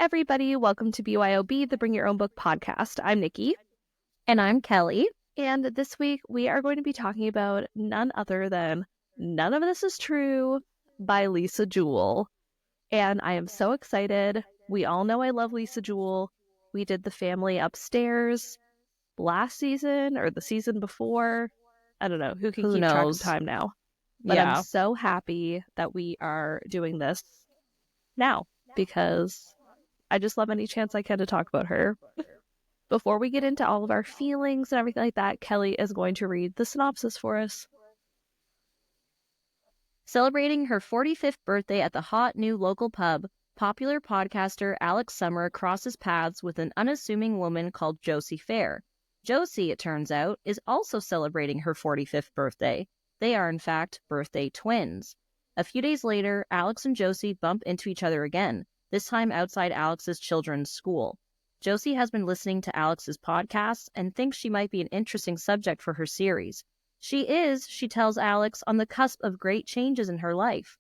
everybody. Welcome to BYOB, the Bring Your Own Book podcast. I'm Nikki. And I'm Kelly. And this week we are going to be talking about none other than None of This Is True by Lisa Jewell. And I am so excited. We all know I love Lisa Jewell. We did The Family Upstairs last season or the season before. I don't know. Who can keep track of time now? But I'm so happy that we are doing this now because I just love any chance I can to talk about her. Before we get into all of our feelings and everything like that, Kelly is going to read the synopsis for us. Celebrating her 45th birthday at the hot new local pub, popular podcaster Alex Summer crosses paths with an unassuming woman called Josie Fair. Josie, it turns out, is also celebrating her 45th birthday. They are, in fact, birthday twins. A few days later, Alex and Josie bump into each other again, this time outside Alex's children's school. Josie has been listening to Alex's podcast and thinks she might be an interesting subject for her series. She tells Alex, on the cusp of great changes in her life.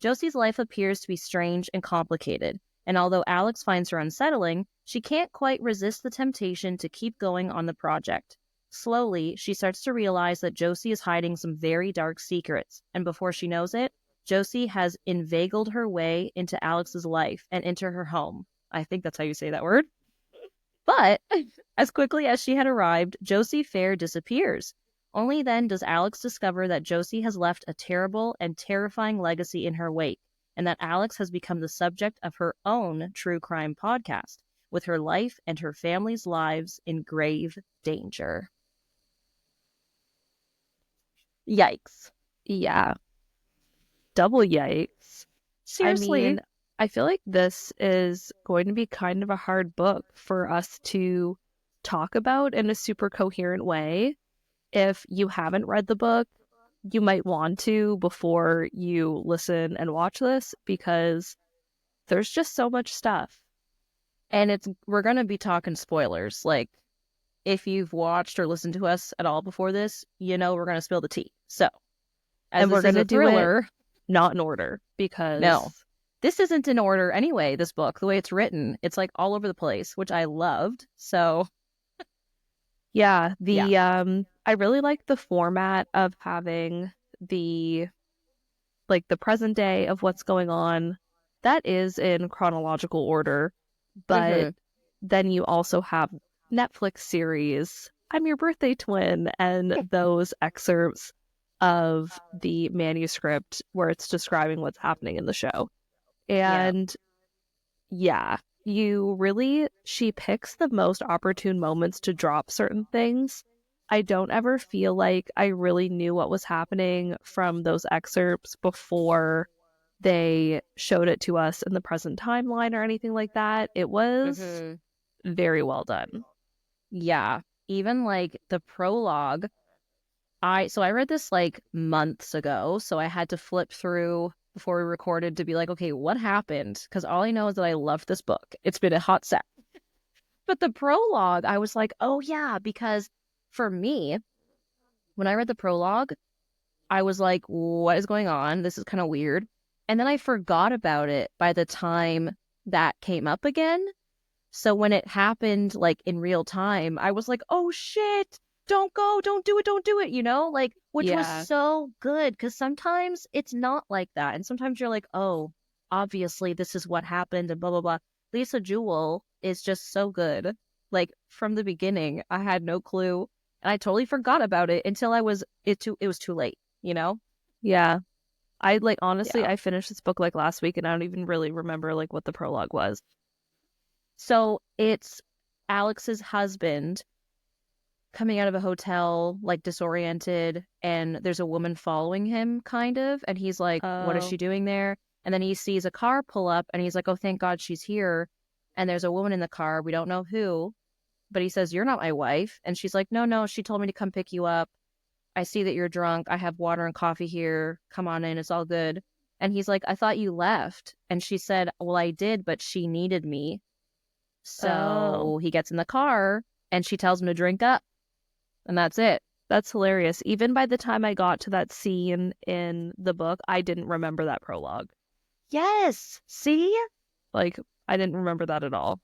Josie's life appears to be strange and complicated, and although Alex finds her unsettling, she can't quite resist the temptation to keep going on the project. Slowly, she starts to realize that Josie is hiding some very dark secrets, and before she knows it, Josie has inveigled her way into Alex's life and into her home. I think that's how you say that word. But as quickly as she had arrived, Josie Fair disappears. Only then does Alex discover that Josie has left a terrible and terrifying legacy in her wake, and that Alex has become the subject of her own true crime podcast, with her life and her family's lives in grave danger. Yikes. Yeah. Double yikes. Seriously. I mean, I feel like this is going to be kind of a hard book for us to talk about in a super coherent way. If you haven't read the book, you might want to before you listen and watch this because there's just so much stuff. And we're going to be talking spoilers. Like, if you've watched or listened to us at all before this, you know we're going to spill the tea. So, and we're going to do it not in order because... No. This isn't in order anyway, this book. The way it's written, it's like all over the place, which I loved. So, yeah, I really like the format of having the present day of what's going on. That is in chronological order, but then you also have Netflix series, I'm Your Birthday Twin, and those excerpts of the manuscript where it's describing what's happening in the show. And she picks the most opportune moments to drop certain things. I don't ever feel like I really knew what was happening from those excerpts before they showed it to us in the present timeline or anything like that. It was very well done. Yeah. Even like the prologue. I read this like months ago, so I had to flip through before we recorded to be like, okay, what happened? Because all I know is that I loved this book. It's been a hot sec. But the prologue, I was like, oh yeah, because for me, when I read the prologue, I was like, what is going on? This is kind of weird. And then I forgot about it by the time that came up again. So when it happened like in real time, I was like, oh shit, don't go, don't do it, you know, like, which was so good because sometimes it's not like that. And sometimes you're like, oh, obviously this is what happened and blah, blah, blah. Lisa Jewell is just so good. Like from the beginning, I had no clue and I totally forgot about it until it was too late, you know? Yeah. I finished this book like last week and I don't even really remember like what the prologue was. So it's Alex's husband coming out of a hotel, like disoriented, and there's a woman following him, kind of, and he's like, what is she doing there? And then he sees a car pull up, and he's like, oh, thank God she's here. And there's a woman in the car, we don't know who, but he says, you're not my wife. And she's like, no, she told me to come pick you up. I see that you're drunk. I have water and coffee here. Come on in, it's all good. And he's like, I thought you left. And she said, well, I did, but she needed me. So he gets in the car, and she tells him to drink up. And that's it. That's hilarious. Even by the time I got to that scene in the book, I didn't remember that prologue. Yes. See? Like, I didn't remember that at all.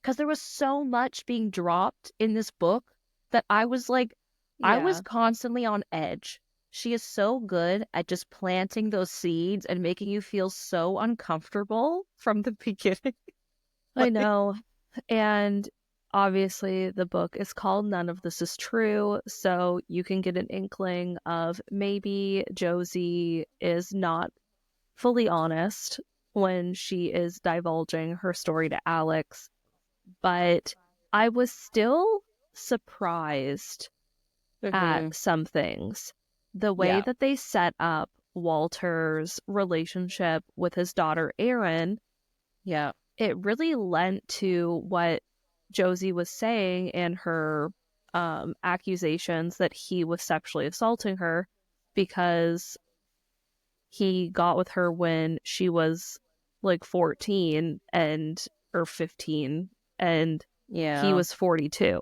Because there was so much being dropped in this book that I was like, I was constantly on edge. She is so good at just planting those seeds and making you feel so uncomfortable from the beginning. I know. And obviously, the book is called None of This Is True. So you can get an inkling of maybe Josie is not fully honest when she is divulging her story to Alex. But I was still surprised at some things. The way that they set up Walter's relationship with his daughter Erin, it really lent to what Josie was saying in her accusations that he was sexually assaulting her because he got with her when she was like 14 and or 15 and he was 42.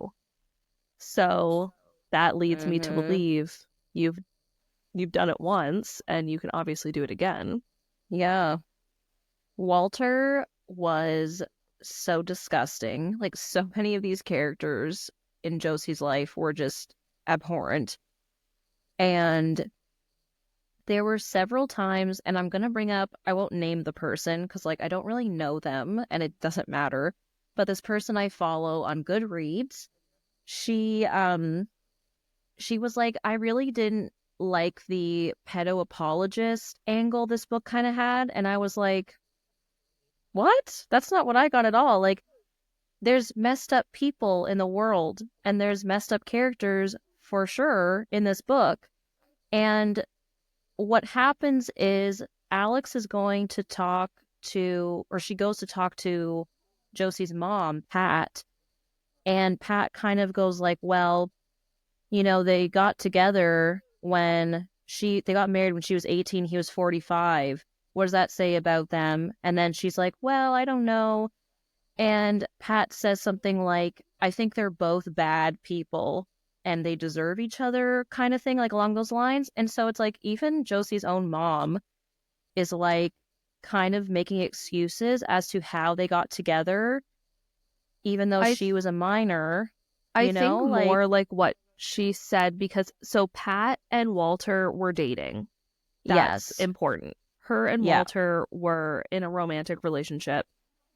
So that leads me to believe you've done it once and you can obviously do it again. Yeah. Walter was so disgusting. Like, so many of these characters in Josie's life were just abhorrent. And there were several times, and I'm going to bring up, I won't name the person because, like, I don't really know them and it doesn't matter. But this person I follow on Goodreads, she was like, I really didn't like the pedo apologist angle this book kind of had. And I was like, what? That's not what I got at all. Like, there's messed up people in the world and there's messed up characters for sure in this book. And what happens is Alex is going to talk to, or she goes to talk to Josie's mom, Pat. And Pat kind of goes like, well, you know, they got together when they got married when she was 18, he was 45. What does that say about them? And then she's like, well, I don't know. And Pat says something like, I think they're both bad people and they deserve each other, kind of thing, like along those lines. And so it's like, even Josie's own mom is like kind of making excuses as to how they got together, even though she was a minor. I think more like what she said, because so Pat and Walter were dating. That's important. Her and Walter were in a romantic relationship,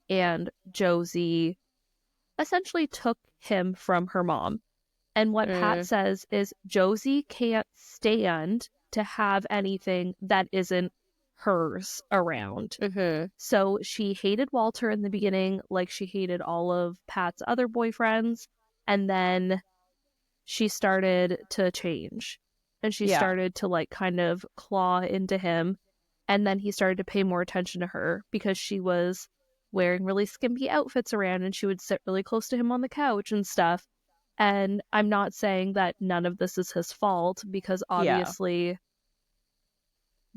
and Josie essentially took him from her mom. And what Pat says is Josie can't stand to have anything that isn't hers around. So she hated Walter in the beginning, like she hated all of Pat's other boyfriends. And then she started to change. And she started to like kind of claw into him. And then he started to pay more attention to her because she was wearing really skimpy outfits around and she would sit really close to him on the couch and stuff. And I'm not saying that none of this is his fault because obviously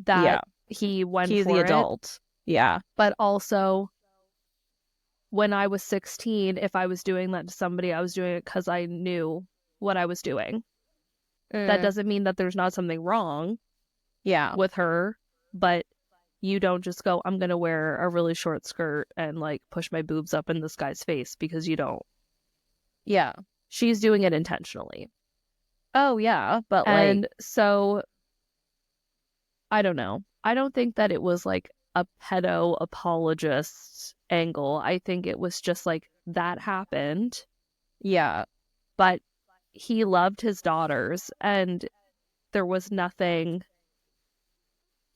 that he went He's for the it. adult. Yeah. But also, when I was 16, if I was doing that to somebody, I was doing it because I knew what I was doing. That doesn't mean that there's not something wrong with her, but you don't just go, I'm going to wear a really short skirt and like push my boobs up in this guy's face, because you don't. Yeah. She's doing it intentionally. Oh, yeah. But and so, I don't know. I don't think that it was like a pedo apologist angle. I think it was just like that happened. Yeah. But he loved his daughters and there was nothing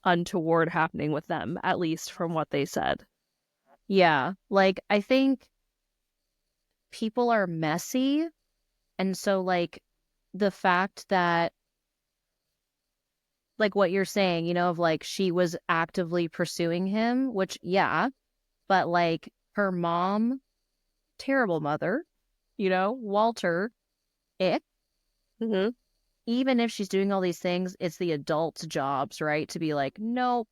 untoward happening with them, at least from what they said. Yeah. Like, I think people are messy. And so, like, the fact that, like what you're saying, you know, of like she was actively pursuing him, which, but like her mom, terrible mother, you know, Walter, ick. Even if she's doing all these things, it's the adults' jobs, right? To be like, nope,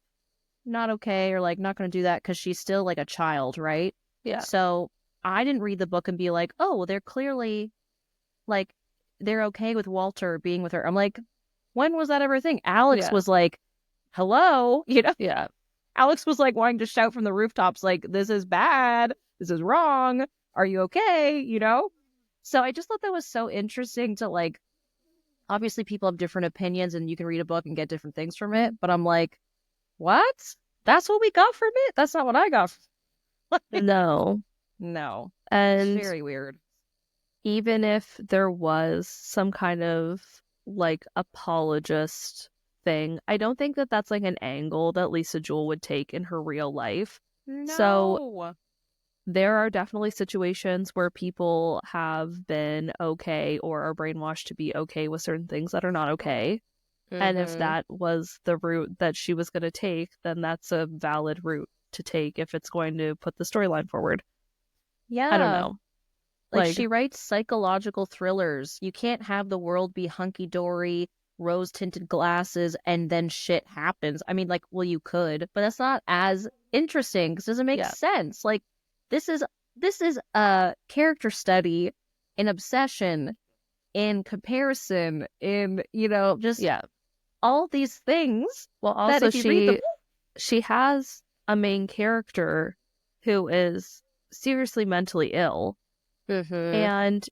not okay, or like not going to do that because she's still like a child, right? Yeah. So I didn't read the book and be like, oh, well, they're clearly like, they're okay with Walter being with her. I'm like, when was that ever a thing? Alex was like, hello, you know? Yeah. Alex was like wanting to shout from the rooftops, like, this is bad. This is wrong. Are you okay? You know? So I just thought that was so interesting to like, obviously people have different opinions and you can read a book and get different things from it. But I'm like, what? That's what we got from it? That's not what I got. No. No. And It's very weird. even if there was some kind of like apologist thing, I don't think that that's like an angle that Lisa Jewell would take in her real life. So No. there are definitely situations where people have been okay or are brainwashed to be okay with certain things that are not okay. And if that was the route that she was going to take, then that's a valid route to take if it's going to put the storyline forward. I don't Yeah. know. Like Like, she writes psychological thrillers. You can't have the world be hunky-dory, rose-tinted glasses, and then shit happens. I mean, like, well, you could, but that's not as interesting because it doesn't make yeah, sense. Like, this is a character study in obsession, in comparison, in, you know, just yeah. all these things Well, that also if you read the she has a main character who is seriously mentally ill, book. and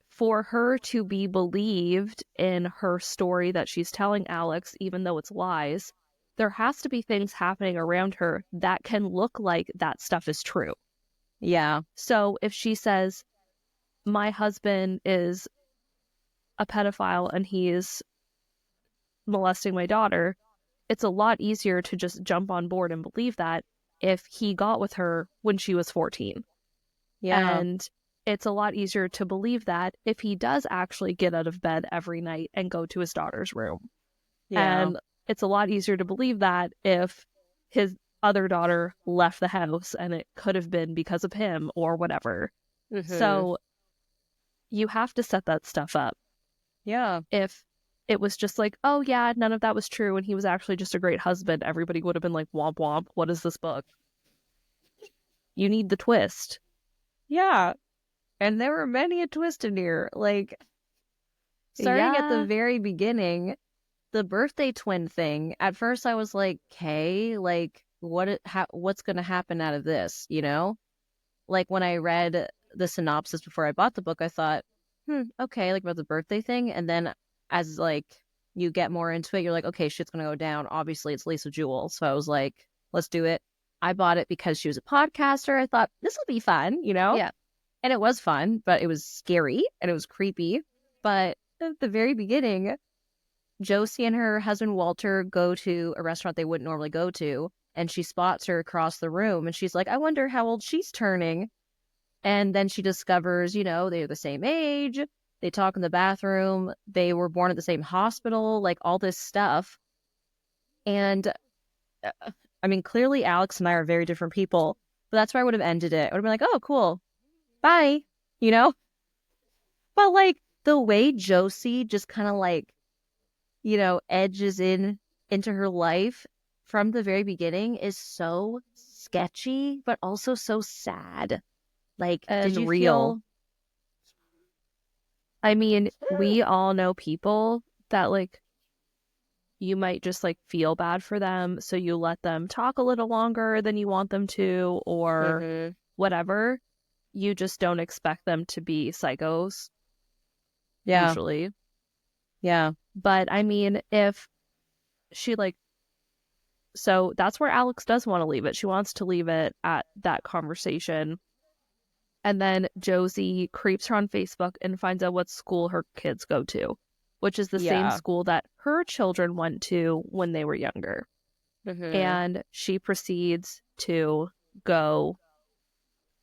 for her to be believed in her story that she's telling Alex, even though it's lies, there has to be things happening around her that can look like that stuff is true. Yeah. So if she says, my husband is a pedophile and he's molesting my daughter, it's a lot easier to just jump on board and believe that if he got with her when she was 14. Yeah. And it's a lot easier to believe that if he does actually get out of bed every night and go to his daughter's room. Yeah. And it's a lot easier to believe that if his other daughter left the house and it could have been because of him or whatever. So you have to set that stuff up. Yeah. If it was just like, oh yeah, none of that was true and he was actually just a great husband, everybody would have been like, womp womp, what is this book? You need the twist. Yeah. And there were many a twist in here. Like, starting at the Yeah. very beginning, the birthday twin thing, at first I was like, okay, like, what's going to happen out of this, you know? Like, when I read the synopsis before I bought the book, I thought, okay, like about the birthday thing. And then as, like, you get more into it, you're like, okay, shit's going to go down. Obviously, it's Lisa Jewell. So I was like, let's do it. I bought it because she was a podcaster. I thought, this will be fun, you know? Yeah. And it was fun, but it was scary and it was creepy. But at the very beginning, Josie and her husband Walter go to a restaurant they wouldn't normally go to, and she spots her across the room, and she's like, I wonder how old she's turning. And then she discovers, you know, they're the same age. They talk in the bathroom. They were born at the same hospital, like all this stuff. And I mean, clearly Alex and I are very different people, but that's where I would have ended it. I would have been like, oh, cool. Bye. You know? But like the way Josie just kind of like, you know, edges into her life from the very beginning is so sketchy, but also so sad. Like, did And you real. feel I mean, we all know people that like you might just like feel bad for them, so you let them talk a little longer than you want them to, or Mhm. whatever. You just don't expect them to be psychos, Yeah, usually. yeah, But I mean, if she like, so that's where Alex does want to leave it. She wants to leave it at that conversation. And then Josie creeps her on Facebook and finds out what school her kids go to, which is the same yeah. school that her children went to when they were younger. Mhm. And she proceeds to go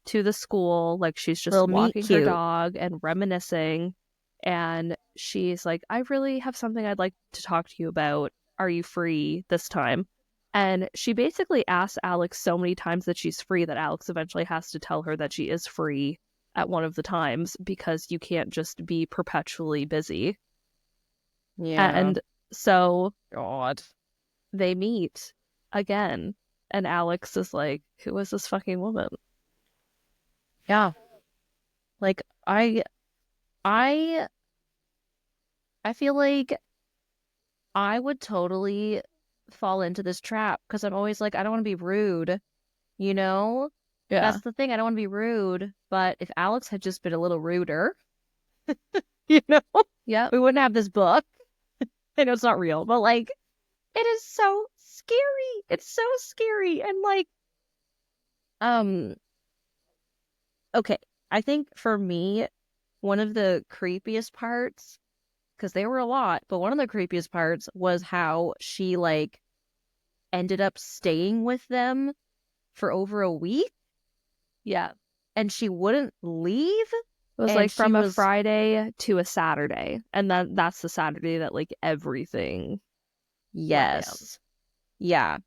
to the school, like she's just Little meet walking her cute. dog and reminiscing. And she's like, I really have something I'd like to talk to you about. Are you free this time? And she basically asks Alex so many times that she's free that Alex eventually has to tell her that she is free at one of the times because you can't just be perpetually busy. Yeah. And so God. they meet again. And Alex is like, who is this fucking woman? Yeah. Like I I feel like I would totally fall into this trap because I'm always like, I don't want to be rude, you know? Yeah. That's the thing. I don't want to be rude. But if Alex had just been a little ruder, you know, Yep. we wouldn't have this book. I know it's not real, but like, it is so scary. It's so scary. And like, um, okay. I think for me, one of the creepiest parts, because they were a lot, but one of the creepiest parts was how she like ended up staying with them for over a week. Yeah. And she wouldn't leave. It was And like from she a was- Friday to a Saturday. And that's the Saturday that like everything went down. Yes. Yeah.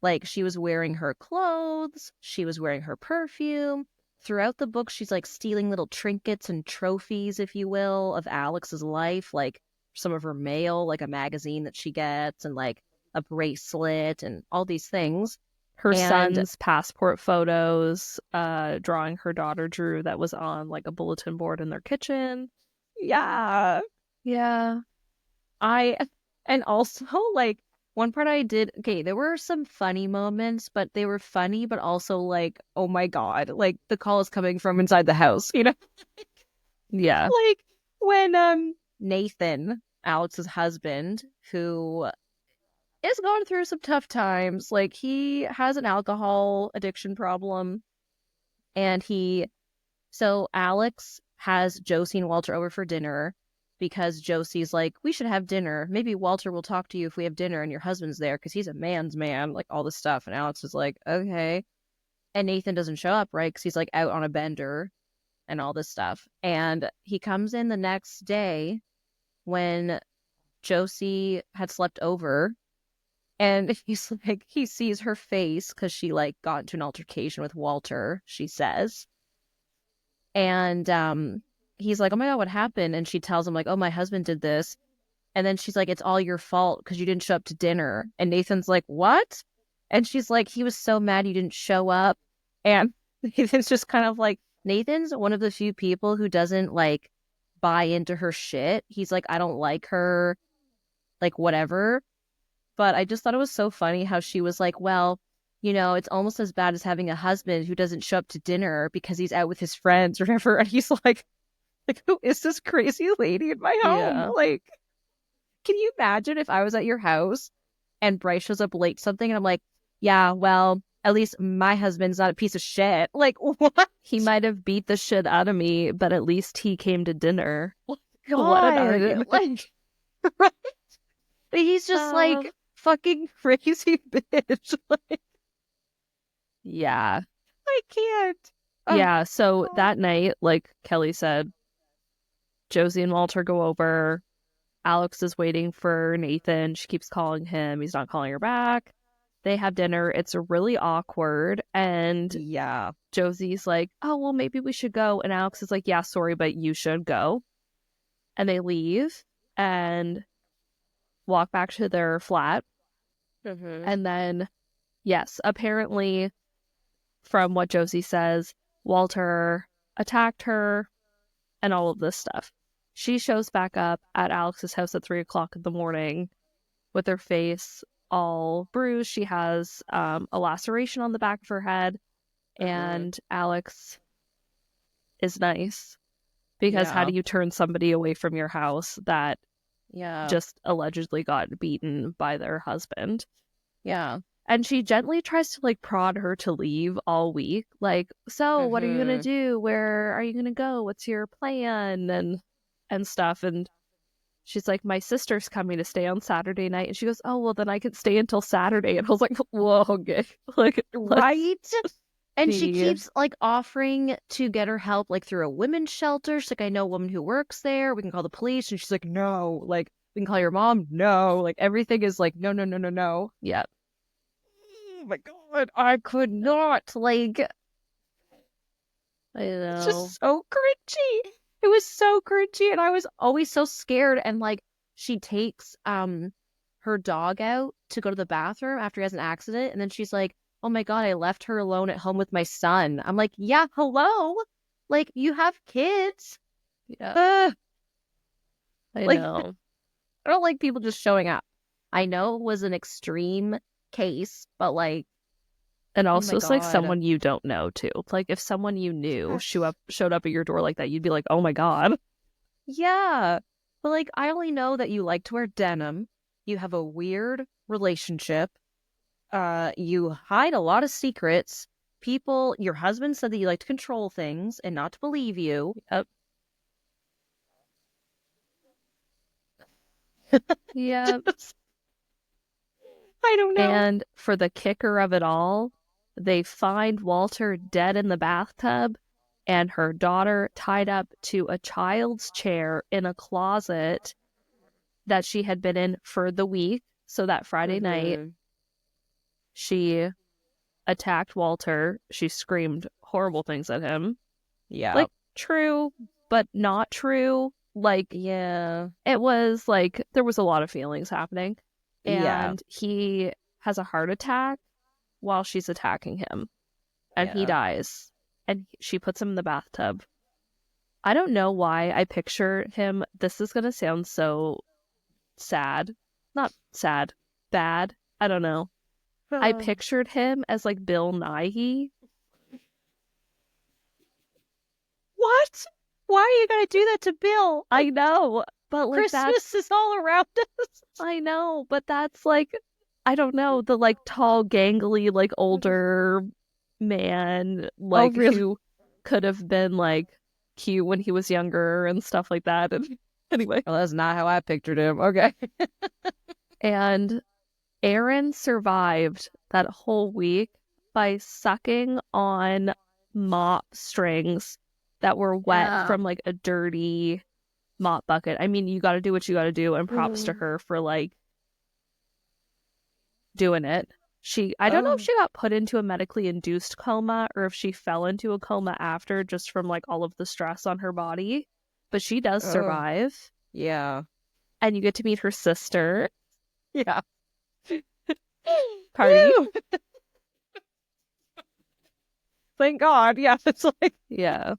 Like she was wearing her clothes, she was wearing her perfume. Throughout the book, she's like stealing little trinkets and trophies, if you will, of Alex's life, like some of her mail, like a magazine that she gets, and like a bracelet and all these things. Her And- son's passport photos, drawing her daughter drew that was on like a bulletin board in their kitchen. Yeah. Yeah. And also like one part I did, okay, there were some funny moments, but they were funny, but also like, oh my God, like the call is coming from inside the house, you know? Yeah. Like when Nathan, Alex's husband, who is going through some tough times, like he has an alcohol addiction problem, and so Alex has Josie and Walter over for dinner because Josie's like, we should have dinner. Maybe Walter will talk to you if we have dinner and your husband's there because he's a man's man, like all this stuff. And Alex is like, okay. And Nathan doesn't show up, right? Because he's like out on a bender and all this stuff. And he comes in the next day when Josie had slept over. And he's like, he sees her face because she like got into an altercation with Walter, she says. And he's like, oh my God, what happened? And she tells him like, oh, my husband did this. And then she's like, it's all your fault because you didn't show up to dinner. And Nathan's like, what? And she's like, he was so mad you didn't show up. And Nathan's just kind of like, Nathan's one of the few people who doesn't like buy into her shit. He's like, I don't like her, like whatever. But I just thought it was so funny how she was like, well, you know, it's almost as bad as having a husband who doesn't show up to dinner because he's out with his friends or whatever. And he's like, who is this crazy lady in my home? Yeah. Like, can you imagine if I was at your house and Bryce shows up late something and I'm like, yeah, well, at least my husband's not a piece of shit. Like, what? He might have beat the shit out of me, but at least he came to dinner. What an argument. Like, right? He's just like fucking crazy bitch. Like, Yeah. I can't. Yeah. So that night, like Kelly said, Josie and Walter go over. Alex is waiting for Nathan. She keeps calling him. He's not calling her back. They have dinner. It's really awkward. And Yeah. Josie's like, oh, well, maybe we should go. And Alex is like, yeah, sorry, but you should go. And they leave and walk back to their flat. Mm-hmm. And then, yes, apparently, from what Josie says, Walter attacked her and all of this stuff. She shows back up at Alex's house at 3 o'clock in the morning with her face all bruised. She has a laceration on the back of her head. And Alex is nice. Because how do you turn somebody away from your house that just allegedly got beaten by their husband? Yeah. And she gently tries to like prod her to leave all week. Like, so what are you going to do? Where are you going to go? What's your plan? And stuff. And she's like, my sister's coming to stay on Saturday night. And she goes, oh, well, then I could stay until Saturday. And I was like, whoa, okay. Like, right? And she see. keeps like offering to get her help like through a women's shelter. She's like, I know a woman who works there. We can call the police. And she's like, no. Like, we can call your mom. No. Like, everything is like, no, no, no, no, no. Yeah. Oh my God. I could not. Like, I know. it's just so cringy. It was so cringy. And I was always so scared. And like, she takes her dog out to go to the bathroom after he has an accident. And then she's like, oh my God, I left her alone at home with my son. I'm like, yeah, hello? Like, you have kids. Yeah. I like, know. I don't like people just showing up. I know it was an extreme case, but like, And oh also, my it's like God. someone you don't know, too. Like, if someone you knew Yes. showed up at your door like that, you'd be like, oh my God. Yeah. But like, I only know that you like to wear denim. You have a weird relationship. You hide a lot of secrets. Your husband said that you like to control things and not to believe you. Yeah. I don't know. And for the kicker of it all, they find Walter dead in the bathtub and her daughter tied up to a child's chair in a closet that she had been in for the week. So that Friday night, she attacked Walter. She screamed horrible things at him. Yeah. Like, true, but not true. Like, Yeah. it was like there was a lot of feelings happening. Yeah. And he has a heart attack while she's attacking him. And he Yeah. dies. And she puts him in the bathtub. I don't know why I picture him. This is going to sound so sad. Not sad, bad. I don't know. I pictured him as like Bill Nighy. What? Why are you gonna do that to Bill? I know, but like Christmas is all around us. I know, but that's like, I don't know, the like tall, gangly, like older man, like really? who could have been like cute when he was younger and stuff like that. And anyway, Well, that's not how I pictured him. Okay. and Aaron survived that whole week by sucking on mop strings that were wet from like a dirty mop bucket. I mean, you got to do what you got to do, and props to her for like doing it. I don't know if she got put into a medically induced coma or if she fell into a coma after just from like all of the stress on her body, but she does survive. Yeah. And you get to meet her sister. Yeah. Party. Thank God. Yeah. It's like, Yeah,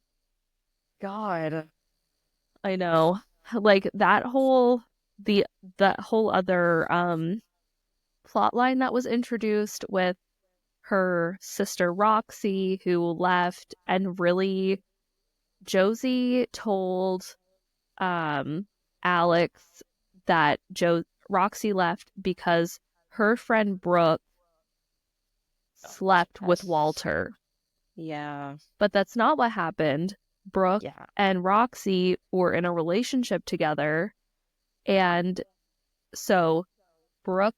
God. I know. Like that whole other plot line that was introduced with her sister Roxy who left, and really Josie told Alex that Roxy left because her friend Brooke slept with Walter. Yeah. But that's not what happened. Brooke and Roxy were in a relationship together, and so Brooke,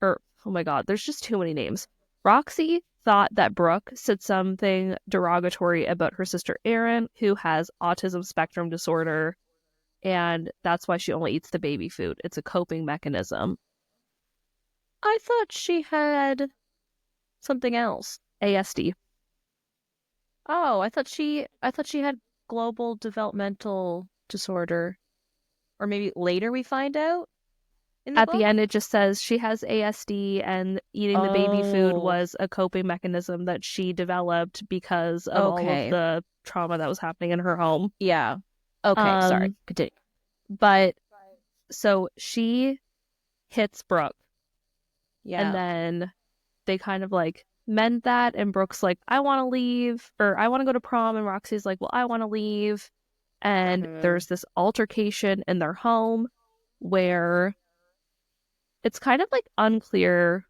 oh my God, there's just too many names. Roxy thought that Brooke said something derogatory about her sister Erin, who has autism spectrum disorder, and that's why she only eats the baby food. It's a coping mechanism. I thought she had something else. ASD. Oh, I thought she had global developmental disorder. Or maybe later we find out in the At book? the end, it just says she has ASD, and eating the baby food was a coping mechanism that she developed because of all of the trauma that was happening in her home. Yeah. Okay, sorry. Continue. But so she hits Brooke. Yeah. And then they kind of like mend that, and Brooke's like, I want to leave, or I want to go to prom, and Roxy's like, well, I want to leave. And there's this altercation in their home where it's kind of like unclear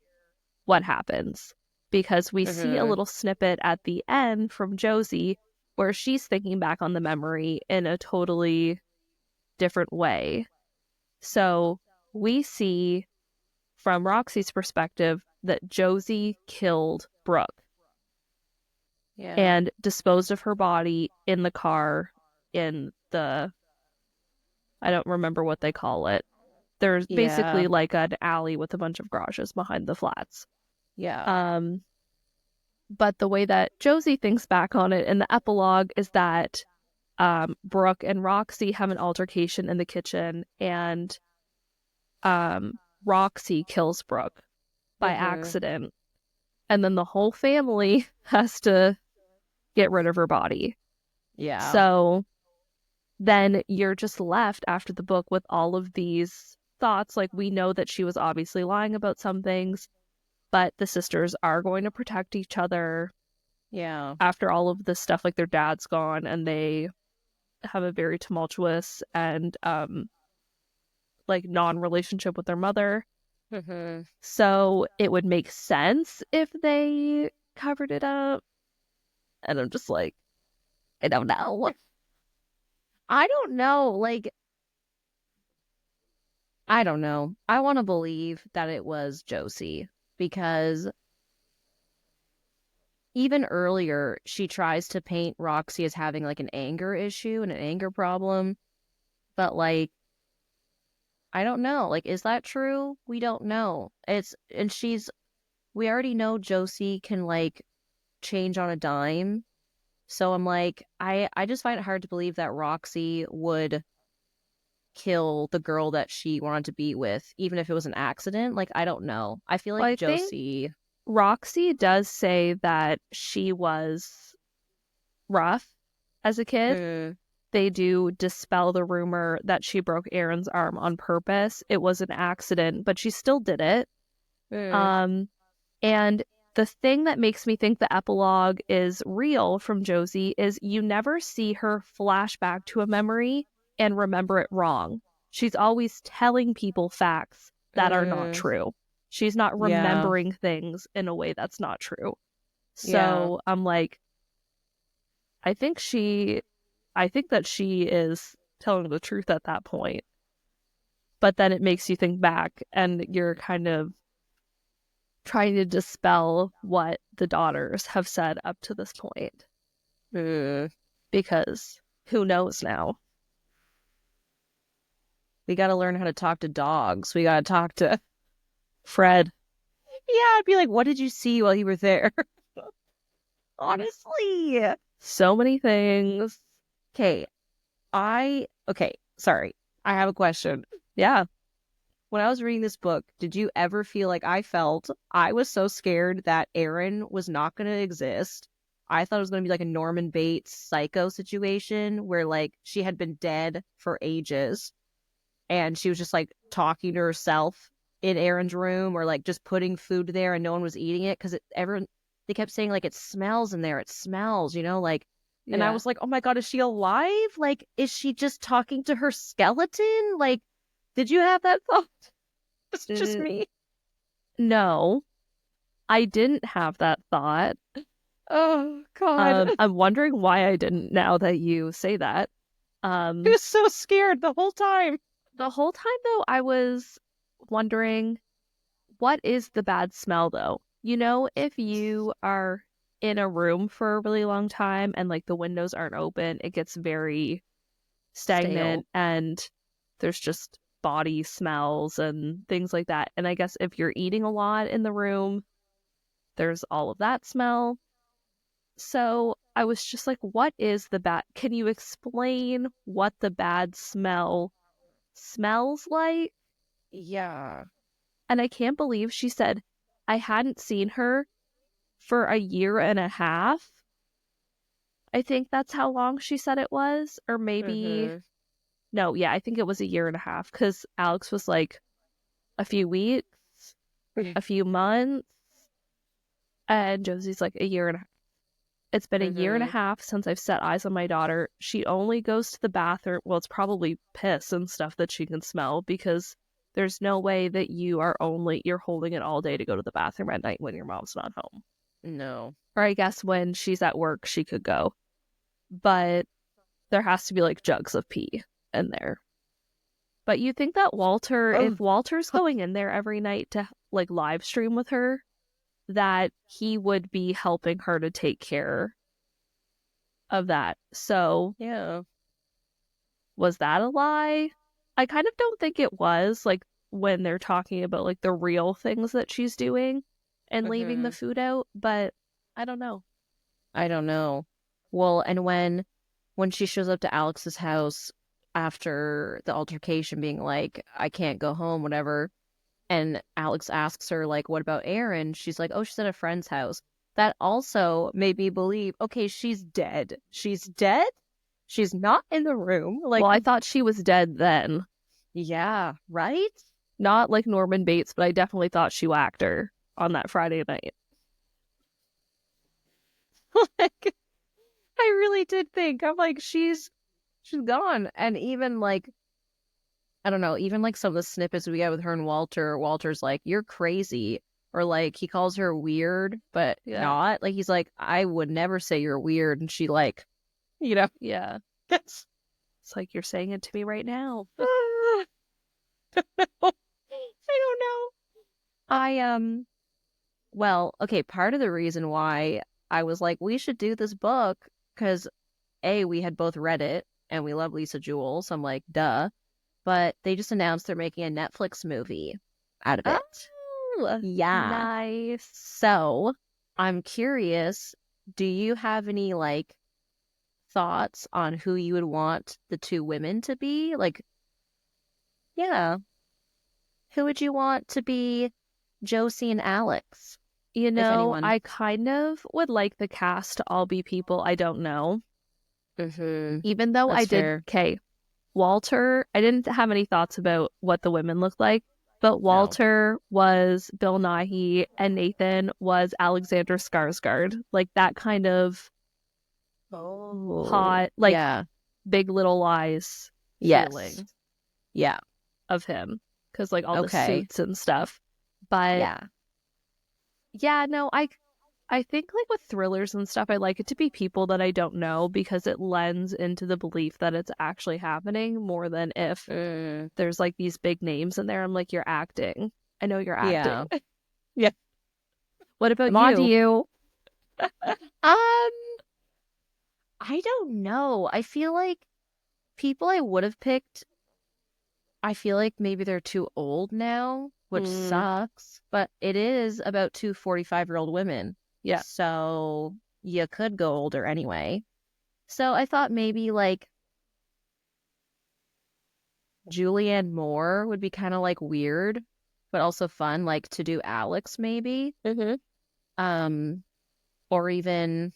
what happens, because we see a little snippet at the end from Josie where she's thinking back on the memory in a totally different way. So we see from Roxy's perspective that Josie killed Brooke and disposed of her body in the car in the, I don't remember what they call it. There's basically like an alley with a bunch of garages behind the flats. Yeah. But the way that Josie thinks back on it in the epilogue is that Brooke and Roxy have an altercation in the kitchen, and Roxy kills Brooke by accident. And then the whole family has to get rid of her body. So then you're just left after the book with all of these thoughts. Like, we know that she was obviously lying about some things, but the sisters are going to protect each other. Yeah. After all of this stuff, like, their dad's gone and they have a very tumultuous and like non-relationship with their mother. Mm-hmm. So it would make sense if they covered it up. And I'm just like, I don't know. I don't know. Like, I don't know. I want to believe that it was Josie because even earlier, she tries to paint Roxy as having like an anger issue and an anger problem. But like, I don't know. Like, is that true? We don't know. We already know Josie can like change on a dime. So I'm like, I just find it hard to believe that Roxy would kill the girl that she wanted to be with, even if it was an accident. Like, I don't know. I feel Well, like I think Josie. Roxy does say that she was rough as a kid. Mm, They do dispel the rumor that she broke Aaron's arm on purpose. It was an accident, but she still did it. mm, Um, and the thing that makes me think the epilogue is real from Josie is you never see her flash back to a memory and remember it wrong. She's always telling people facts that are not mm, true. She's not yeah, remembering things in a way that's not true. yeah. So I'm like, I think that she is telling the truth at that point. But then it makes you think back and you're kind of trying to dispel what the daughters have said up to this point. Mm. Because who knows now? We got to learn how to talk to dogs. We got to talk to. Fred. Yeah, I'd be like, what did you see while you were there? Honestly. So many things. Okay, okay, sorry. I have a question. Yeah. When I was reading this book, did you ever feel like I felt I was so scared that Aaron was not going to exist? I thought it was going to be like a Norman Bates psycho situation where like she had been dead for ages and she was just like talking to herself in Aaron's room or like just putting food there and no one was eating it because everyone they kept saying like it smells in there, it smells, like. And I Yeah. was like, oh my God, is she alive? Like, is she just talking to her skeleton? Like, did you have that thought? It's just N- me. no, I didn't have that thought. Oh God. I'm wondering why I didn't now that you say that. I Um, was so scared the whole time. the whole time though, I was wondering, what is the bad smell though? If you are in a room for a really long time and like the windows aren't open, it gets very Stale. stagnant and there's just body smells and things like that. And I guess if you're eating a lot in the room, there's all of that smell. So I was just like, what is the bad? Can you explain what the bad smell smells like? Yeah. And I can't believe she said I hadn't seen her for a year and a half. I think that's how long she said it was. Or maybe, Mm-hmm. no, yeah, I think it was a year and a half because Alex was like a few weeks, a few months, and Josie's like a year and a half. It's been a year and a Mm-hmm. half since I've set eyes on my daughter. She only goes to the bathroom. Well, it's probably piss and stuff that she can smell because there's no way that you're holding it all day to go to the bathroom at night when your mom's not home. No. Or I guess when she's at work, she could go. But there has to be like jugs of pee in there. But you think that if Oh. Walter's going in there every night to like live stream with her, that he would be helping her to take care of that. So Yeah. was that a lie? I kind of don't think it was, like when they're talking about like the real things that she's doing and leaving the Mm-hmm. food out, but I don't know. I don't know. Well, and when she shows up to Alex's house after the altercation being like, I can't go home, whatever, and Alex asks her, like, what about Aaron? She's like, oh, she's at a friend's house. That also made me believe, okay, she's dead. She's dead? She's not in the room. Well, Like, I thought she was dead then. yeah, right? Not like Norman Bates, but I definitely thought she whacked her on that Friday night. Like, I really did think, I'm like, she's gone. And even like, I don't know, even like some of the snippets we get with her and Walter's like, you're crazy. Or like he calls her weird, but not. Like he's like, I would never say you're weird. And she like, Yeah. It's like you're saying it to me right now. I don't know. Well, okay, part of the reason why I was like, we should do this book, because we had both read it and we love Lisa Jewell, so I'm like, duh. But they just announced they're making a Netflix movie out of it. Oh, yeah. Nice. So I'm curious, do you have any like thoughts on who you would want the two women to be? Like, yeah. Who would you want to be Josie and Alex? I kind of would like the cast to all be people I don't know. Mm-hmm. Even though That's fair. Okay, Walter, I didn't have any thoughts about what the women looked like, but Walter was Bill Nighy and Nathan was Alexander Skarsgård. Like that kind of hot, like Big Little Lies feeling. Yeah. Of him. Because like all the suits and stuff. But yeah, no, I think like with thrillers and stuff, I like it to be people that I don't know because it lends into the belief that it's actually happening more than if there's like these big names in there. I'm like, you're acting. I know you're acting. Yeah. What about I'm on to you. I don't know. I feel like people I would have picked, I feel like maybe they're too old now, which sucks, but it is about two 45-year-old women. Yeah. So you could go older anyway. So I thought maybe like Julianne Moore would be kind of like weird, but also fun, like to do Alex maybe. Or even,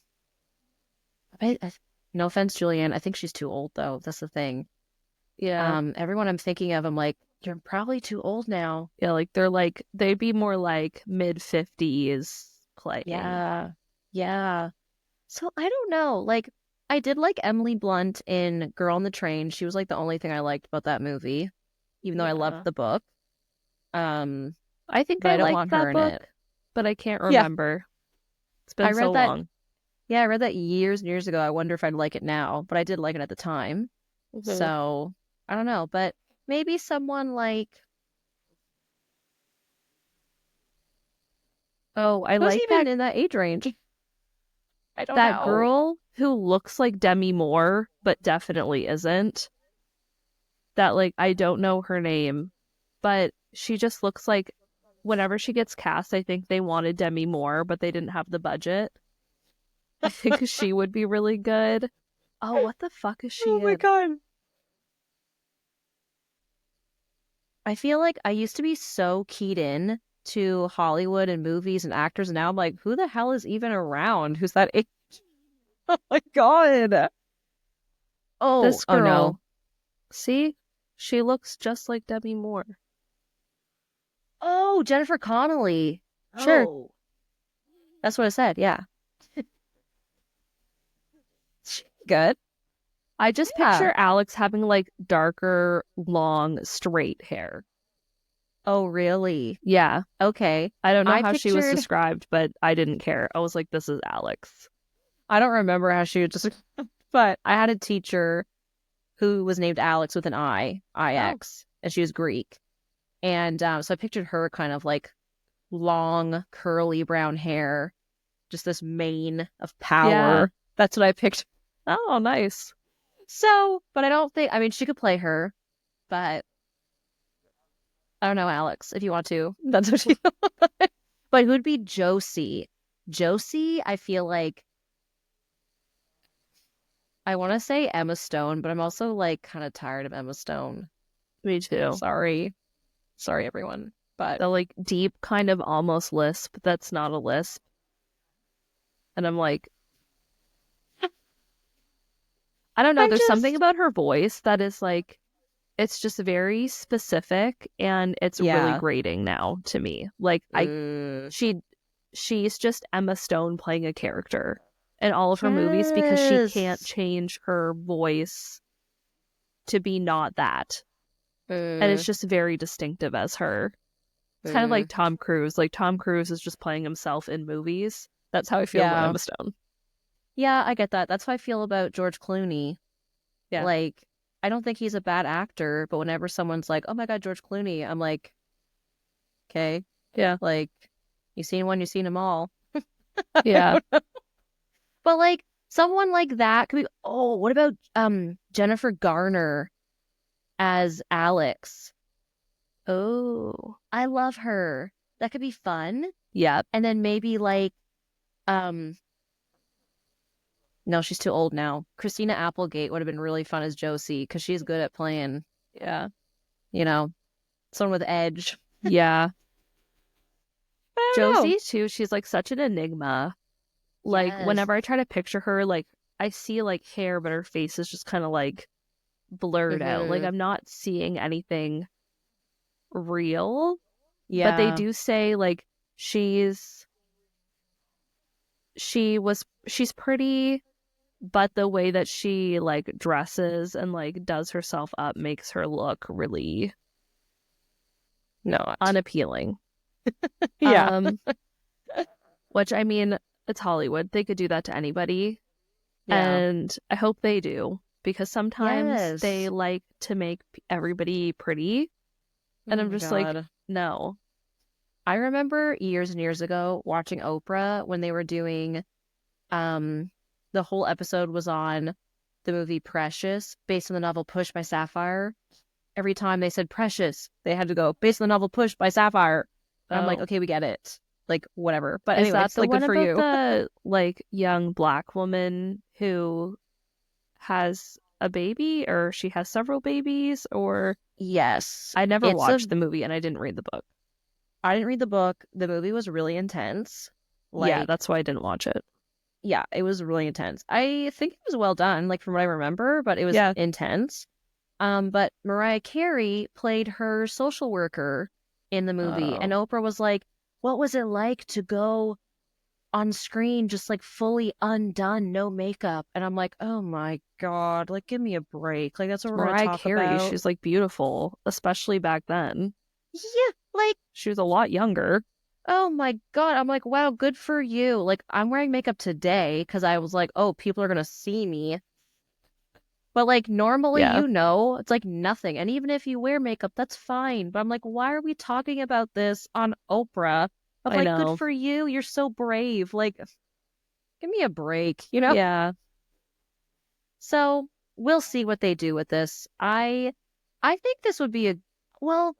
no offense, Julianne, I think she's too old though. That's the thing. Yeah. Everyone I'm thinking of, I'm like, you're probably too old now. Yeah, like they'd be more like mid-50s playing. Yeah. So I don't know. Like, I did like Emily Blunt in Girl on the Train. She was like the only thing I liked about that movie, even though I loved the book. I think I don't want that book, but I can't remember. It's been so long. Yeah, I read that years and years ago. I wonder if I'd like it now, but I did like it at the time. So I don't know, but maybe someone like, I who's like even that in that age range. I don't that know. girl who looks like Demi Moore, but definitely isn't. That like I don't know her name, but she just looks like whenever she gets cast, I think they wanted Demi Moore, but they didn't have the budget. I think she would be really good. Oh, what the fuck is she in? Oh my god. I feel like I used to be so keyed in to Hollywood and movies and actors, and now I'm like, who the hell is even around? Who's that age? Oh my god. Oh, this girl. Oh no. See? She looks just like Demi Moore. Oh, Jennifer Connelly. Sure. Oh. That's what I said, yeah. Good. I just picture Alex having like darker, long, straight hair. Oh, really? Yeah. Okay. I don't know how she was described, but I didn't care. I was like, this is Alex. I don't remember how she was just, but I had a teacher who was named Alex with an I-X, and she was Greek. And so I pictured her kind of like long, curly brown hair, just this mane of power. Yeah. That's what I pictured. Oh, nice. So, but I don't think, I mean, she could play her, but I don't know, Alex, if you want to. That's what she But who'd be Josie? Josie, I feel like, I want to say Emma Stone, but I'm also like kind of tired of Emma Stone. Me too. Sorry, everyone. But the like deep kind of almost lisp that's not a lisp. And I'm like, I don't know. There's something about her voice that is like, it's just very specific, and it's really grating now to me. Like she's just Emma Stone playing a character in all of her movies because she can't change her voice to be not that. And it's just very distinctive as her. It's kind of like Tom Cruise. Like Tom Cruise is just playing himself in movies. That's how I feel about Emma Stone. Yeah, I get that. That's how I feel about George Clooney. Yeah. Like, I don't think he's a bad actor, but whenever someone's like, oh my God, George Clooney, I'm like, okay. Yeah. Like, you've seen one, you've seen them all. Yeah. But like, someone like that could be, oh, what about Jennifer Garner as Alex? Oh. I love her. That could be fun. Yeah. And then maybe like, no, she's too old now. Christina Applegate would have been really fun as Josie because she's good at playing, someone with edge. Yeah. Josie, too, she's like such an enigma. Like, whenever I try to picture her, like, I see like hair, but her face is just kind of like blurred out. Like, I'm not seeing anything real. Yeah. But they do say like she's pretty, but the way that she like dresses and like does herself up makes her look really unappealing. Yeah. Which, I mean, it's Hollywood. They could do that to anybody. Yeah. And I hope they do, because sometimes they like to make everybody pretty. And I'm just like, no. I remember years and years ago watching Oprah when they were doing, the whole episode was on the movie Precious, based on the novel Push by Sapphire. Every time they said Precious, they had to go, based on the novel Push by Sapphire. And I'm like, okay, we get it. Like, whatever. But anyway, that's like, good for you. The like young Black woman who has a baby, or she has several babies, or yes, I never watched the movie, and I didn't read the book. I didn't read the book. The movie was really intense. Like, yeah, that's why I didn't watch it. Yeah, it was really intense. I think it was well done, like from what I remember, but it was intense. But Mariah Carey played her social worker in the movie, and Oprah was like, what was it like to go on screen just like fully undone, no makeup? And I'm like, oh my God, like give me a break. Like that's what we're gonna talk about. Mariah Carey, she's like beautiful, especially back then. Yeah, like she was a lot younger. Oh my God, I'm like, wow, good for you. Like I'm wearing makeup today because I was like, oh, people are gonna see me. But like normally, it's like nothing. And even if you wear makeup, that's fine. But I'm like, why are we talking about this on Oprah? I'm like, good for you. You're so brave. Like, give me a break, Yeah. So we'll see what they do with this. I think this would be I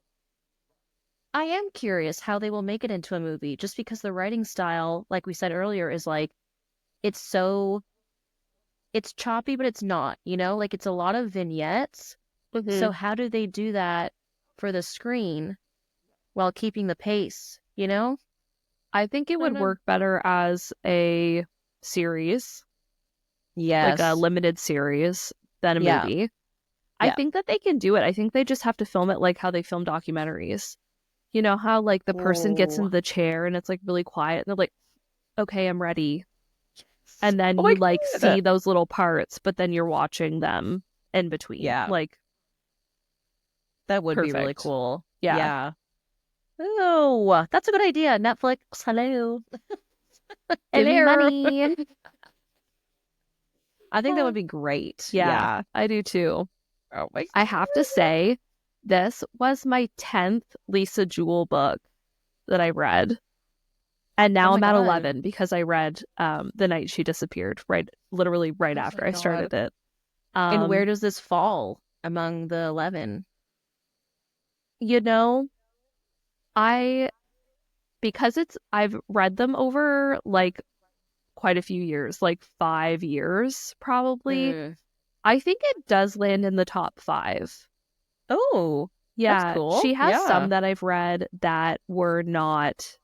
am curious how they will make it into a movie, just because the writing style, like we said earlier, is like, it's choppy, but it's not, like it's a lot of vignettes. Mm-hmm. So how do they do that for the screen while keeping the pace, I think it would work better as a series. Yes. Like a limited series than a movie. I think that they can do it. I think they just have to film it like how they film documentaries. You know how like the person gets in the chair and it's like really quiet and they're like, okay, I'm ready. And then you like see those little parts, but then you're watching them in between. Yeah. Like, that would be really cool. Yeah. Oh, that's a good idea. Netflix, hello. Give me money. I think that would be great. Yeah, I do too. Oh my God. I have to say, this was my 10th Lisa Jewell book that I read. And now I'm at 11 because I read The Night She Disappeared, literally right after I started it. And where does this fall among the 11? Because I've read them over like quite a few years, like 5 years probably. I think it does land in the top 5. Oh, yeah. That's cool. She has some that I've read that were not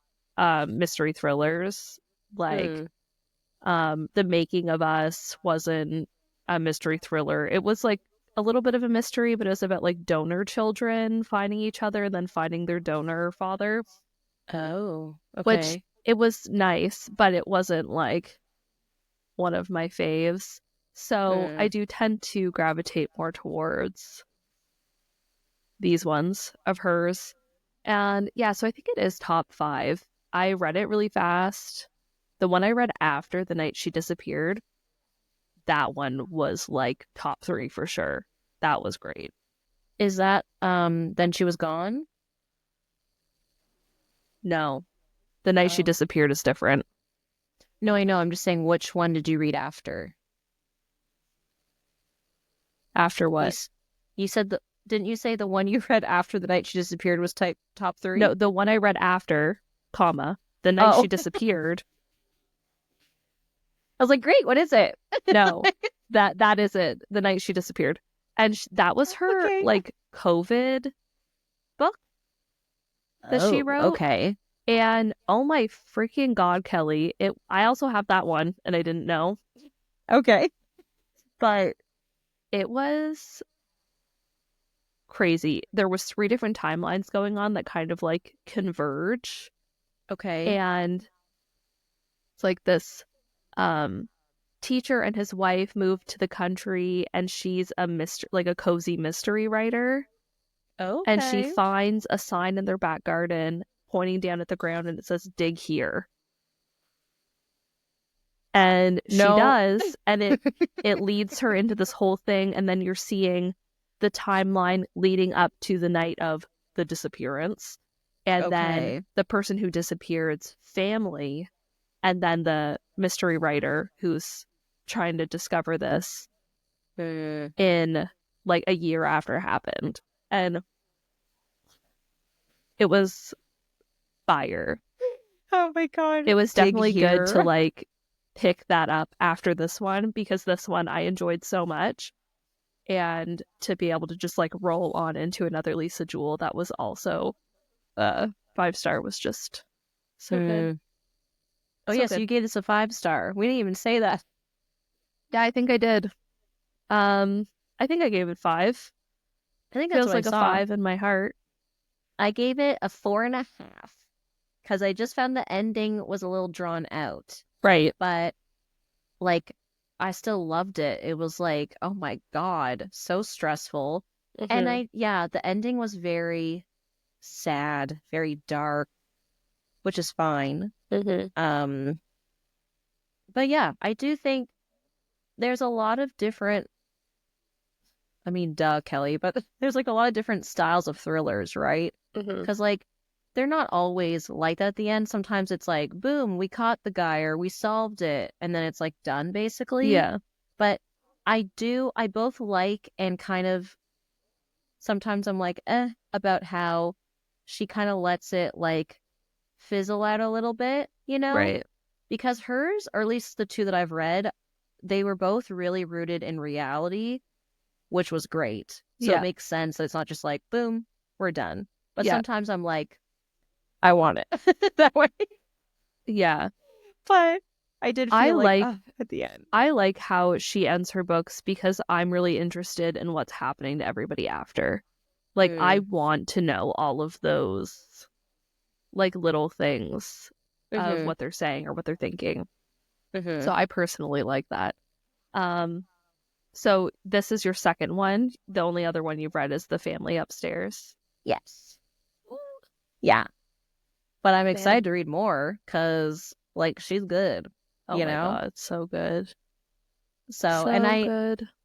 mystery thrillers. Like The Making of Us wasn't a mystery thriller. It was like a little bit of a mystery, but it was about like donor children finding each other and then finding their donor father. Oh, Which okay. it was nice, but it wasn't like one of my faves. So I do tend to gravitate more towards these ones of hers. And yeah, so I think it is top 5. I read it really fast. The one I read after the night she disappeared, that one was like top 3 for sure. That was great. Is that Then She Was Gone? No, the night she Oh. disappeared is different. No, I know. I'm just saying, which one did you read after? After You, what? s- you said didn't you say the one you read after the night she disappeared was top 3? No, the one I read after, comma, the night Oh. she disappeared. I was like, great, what is it? No, that is it. The night she disappeared, and that was her Okay. like COVID book that she wrote. Okay. And oh my freaking god, Kelly! I also have that one, and I didn't know, Okay. but it was crazy. There was 3 different timelines going on that kind of like converge, Okay. and it's like this teacher and his wife moved to the country, and she's like a cozy mystery writer. Okay. And she finds a sign in their back garden pointing down at the ground, and it says dig here. And she does, and it leads her into this whole thing, and then you're seeing the timeline leading up to the night of the disappearance, and then the person who disappeared's family, and then the mystery writer who's trying to discover this in like a year after it happened. And it was fire. Oh my god. It was definitely good to like pick that up after this one, because this one I enjoyed so much, and to be able to just like roll on into another Lisa Jewell that was also 5-star was just so good. Oh So yes, good. you gave us a 5-star. We didn't even say that. Yeah, I think I did. I think I gave it 5. I think that's Feels what like I a saw. 5 in my heart. I gave it a 4.5 because I just found the ending was a little drawn out. Right. But like I still loved it. It was like, oh my god, so stressful. And the ending was very sad, very dark, which is fine. But yeah, I do think there's a lot of different, I mean, duh, Kelly, but there's like a lot of different styles of thrillers, right? Because like they're not always like that at the end. Sometimes it's like, boom, we caught the guy or we solved it, and then it's like done basically. Yeah. But I both like, and kind of sometimes I'm like, about how she kind of lets it like fizzle out a little bit, you know? Right. Because hers, or at least the 2 that I've read, they were both really rooted in reality, which was great. So it makes sense that it's not just like, boom, we're done. But sometimes I'm like, I want it that way. Yeah. But I did feel at the end. I like how she ends her books, because I'm really interested in what's happening to everybody after. Like, I want to know all of those like little things of what they're saying or what they're thinking. So I personally like that. So this is your second one. The only other one you've read is The Family Upstairs. Yes. Yeah. But I'm excited to read more because, like, she's good. Oh my god, so good. So and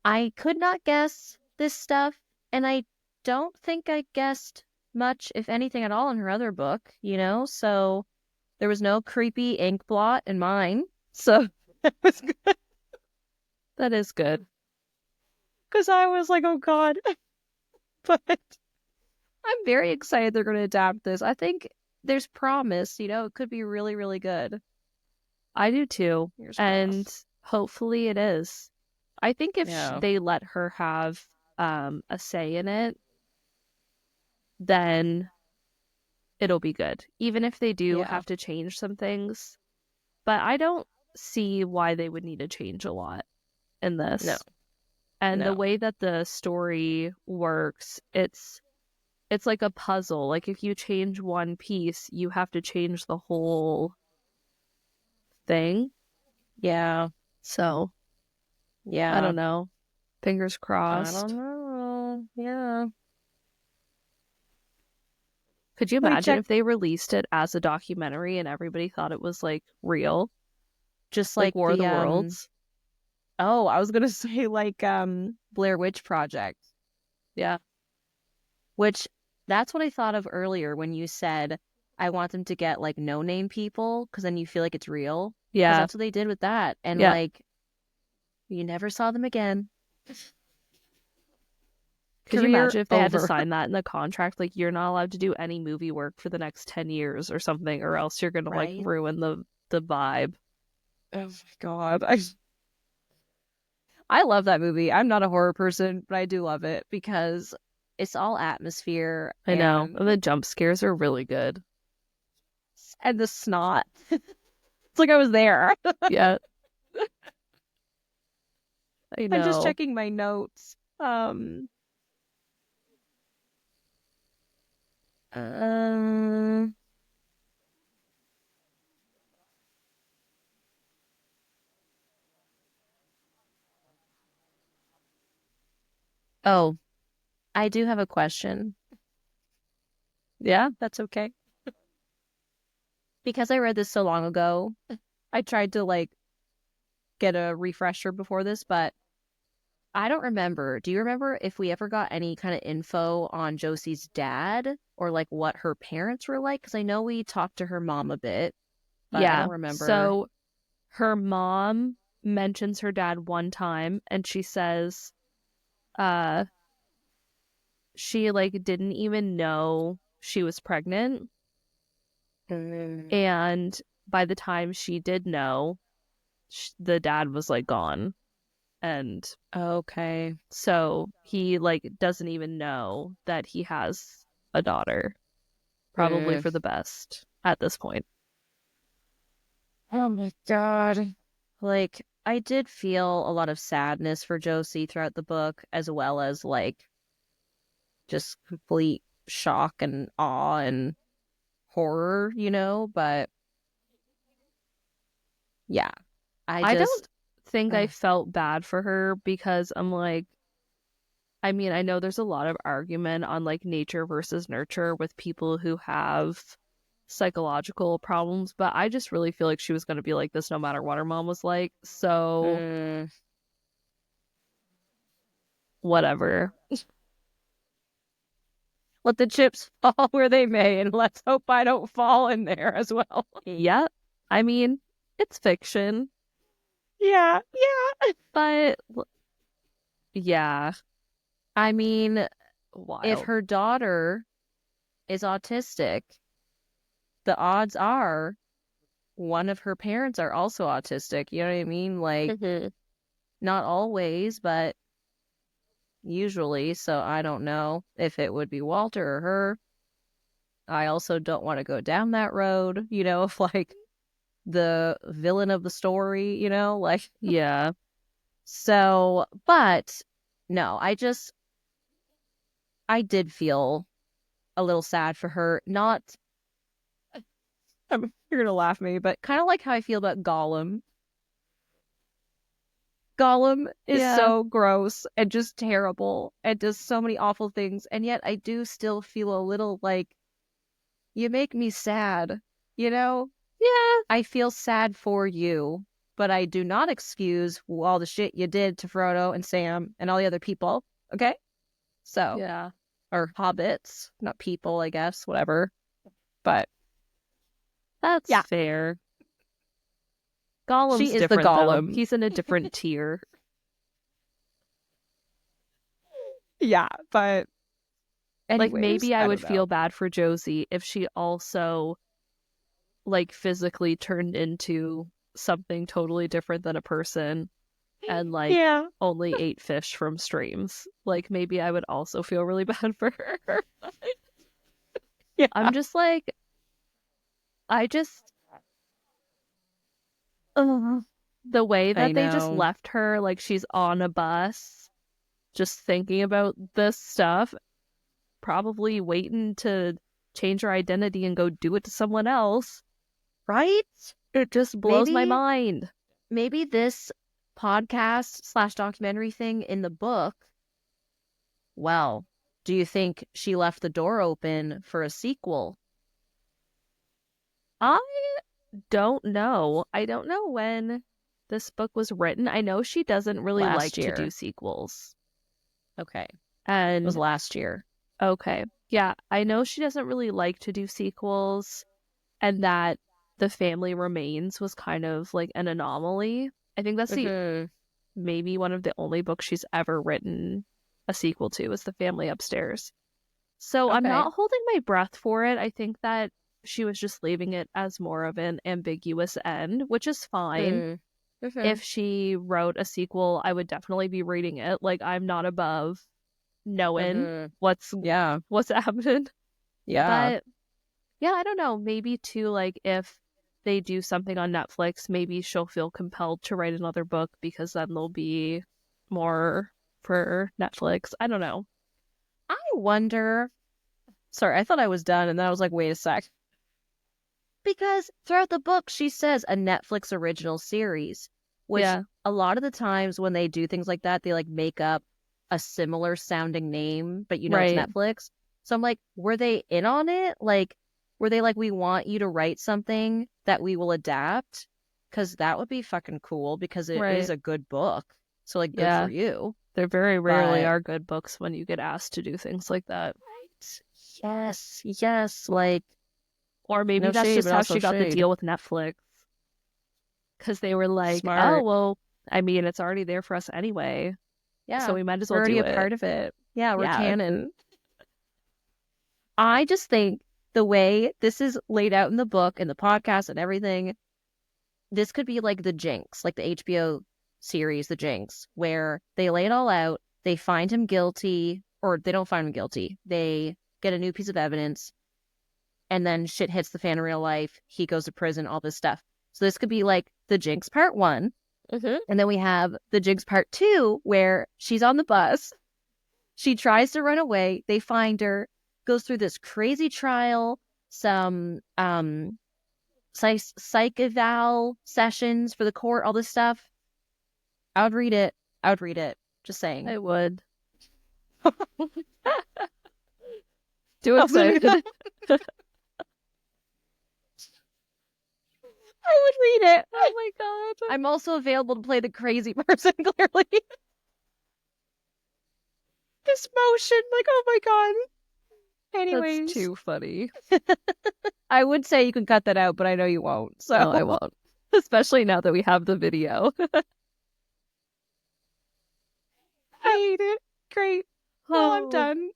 I could not guess this stuff, and I don't think I guessed much, if anything at all, in her other book, so there was no creepy ink blot in mine. So that was good. That is good. Because I was like, oh god. But I'm very excited they're going to adapt this. I think there's promise, it could be really, really good. I do too. And hopefully it is. I think if they let her have a say in it, then it'll be good. Even if they do have to change some things. But I don't see why they would need to change a lot in this. No. And the No. way that the story works, it's like a puzzle. Like if you change one piece, you have to change the whole thing. Yeah. So, Yeah. I don't know. Fingers I crossed. don't know. Yeah. Could you Let me imagine check. if they released it as a documentary and everybody thought it was like real? Just Like like War of the the Worlds? oh, I was gonna say like Blair Witch Project, Yeah. which that's what I thought of earlier when you said I want them to get like no name people because then you feel like it's real. Because Yeah. that's what they did with that. And Yeah. like you never saw them again. Could you Career imagine if they had to over. sign that in the contract? Like, you're not allowed to do any movie work for the next 10 years or something, or else you're going to like Right? ruin the vibe. Oh my God. I love that movie. I'm not a horror person, but I do love it because it's all atmosphere I know. And the jump scares are really good. and the snot. It's like I was there. Yeah. I I'm just know. checking my notes. Um, oh, I do have a question. Yeah. That's okay. Because I read this so long ago, I tried to like get a refresher before this, but I don't remember. Do you remember if we ever got any kind of info on Josie's dad or like what her parents were like? Because I know we talked to her mom a bit, but I Yeah. don't remember. So her mom mentions her dad one time and she says, uh, she like didn't even know she was pregnant. Mm. And by the time she did know, the dad was like gone. And Okay. so he like doesn't even know that he has a daughter. Probably Mm. for the best at this point. Oh my God. Like, I did feel a lot of sadness for Josie throughout the book, as well as like just complete shock and awe and horror, but yeah, I I don't just, think I ugh. felt bad for her because I'm like, I mean, I know there's a lot of argument on like nature versus nurture with people who have psychological problems, but I just really feel like she was going to be like this no matter what her mom was like. So, Mm, whatever. let the chips fall where they may, and let's hope I don't fall in there as well. Yeah. I mean, it's fiction, Yeah, yeah. but yeah, I mean, if wild. her daughter is autistic, the odds are one of her parents are also autistic. You know what I mean? Like, Mhm. not always, but usually. So I don't know if it would be Walter or her. I also don't want to go down that road, if like the villain of the story, like Yeah. so, but no, I did feel a little sad for her. Not, you're gonna laugh at me, but kind of like how I feel about Gollum. Gollum is Yeah. so gross and just terrible and does so many awful things, and yet I do still feel a little like you make me sad, you know? Yeah. I feel sad for you, but I do not excuse all the shit you did to Frodo and Sam and all the other people. Okay? So, Yeah. or hobbits, not people, I guess, whatever. But That's yeah, fair. she Gollum's is the different though. Gollum. He's in a different tier. Yeah, but Like anyways, maybe I I would don't know. feel bad for Josie if she also like physically turned into something totally different than a person and like Yeah. only ate fish from streams. Like maybe I would also feel really bad for her. Yeah. I'm just like I just the way I that they just know. left her like she's on a bus just thinking about this stuff, probably waiting to change her identity and go do it to someone else. Right? It just blows my mind. Maybe this podcast / documentary thing in the book, well, do you think she left the door open for a sequel? I don't know. I don't know when this book was written. I know she doesn't really like to do sequels. Okay. And it was last year. Okay. Yeah, I know she doesn't really like to do sequels, and that The Family Remains was kind of like an anomaly. I think that's maybe one of the only books she's ever written a sequel to is The Family Upstairs. So I'm not holding my breath for it. I think that she was just leaving it as more of an ambiguous end, which is fine. If she wrote a sequel, I would definitely be reading it. Like, I'm not above knowing what's happening. Yeah. But yeah, I don't know. Maybe too, like, if they do something on Netflix, maybe she'll feel compelled to write another book because then there'll be more for Netflix. I don't know. I wonder. Sorry, I thought I was done, and then I was like, wait a sec. Because throughout the book, she says a Netflix original series, which a lot of the times when they do things like that, they like make up a similar sounding name, but it's Netflix. So I'm like, were they in on it? Like, were they like, we want you to write something that we will adapt? Because that would be fucking cool because it is a good book. So like, good for you. There very rarely are good books when you get asked to do things like that. Right. Yes. Like, or maybe that's just how she got the deal with Netflix. Because they were like, oh, well, I mean, it's already there for us anyway. Yeah. So we might as well do it. We're already a part of it. Yeah, we're canon. I just think the way this is laid out in the book and the podcast and everything, this could be like the Jinx, like the HBO series, the Jinx, where they lay it all out, they find him guilty, or they don't find him guilty. They get a new piece of evidence, and then shit hits the fan in real life. He goes to prison, all this stuff. So this could be like the Jinx part 1. And then we have the Jinx part 2, where she's on the bus. She tries to run away. They find her, goes through this crazy trial, some psych eval sessions for the court, all this stuff. I would read it. Just saying. I would. Too excited. I would read it. Oh my god. I'm also available to play the crazy person, clearly. This motion, like, oh my god. Anyways. That's too funny. I would say you can cut that out, but I know you won't. So no, I won't. Especially now that we have the video. I hate it. Great. Oh, I'm done.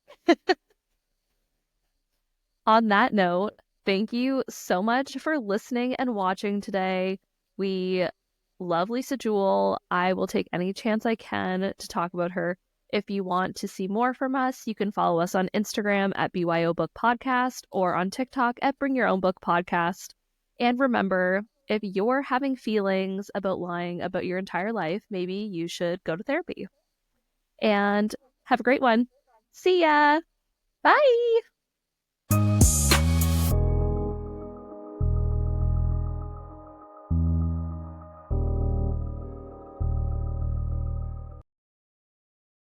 On that note, thank you so much for listening and watching today. We love Lisa Jewell. I will take any chance I can to talk about her. If you want to see more from us, you can follow us on Instagram at BYO Book Podcast or on TikTok at Bring Your Own Book Podcast. And remember, if you're having feelings about lying about your entire life, maybe you should go to therapy. And have a great one. See ya. Bye.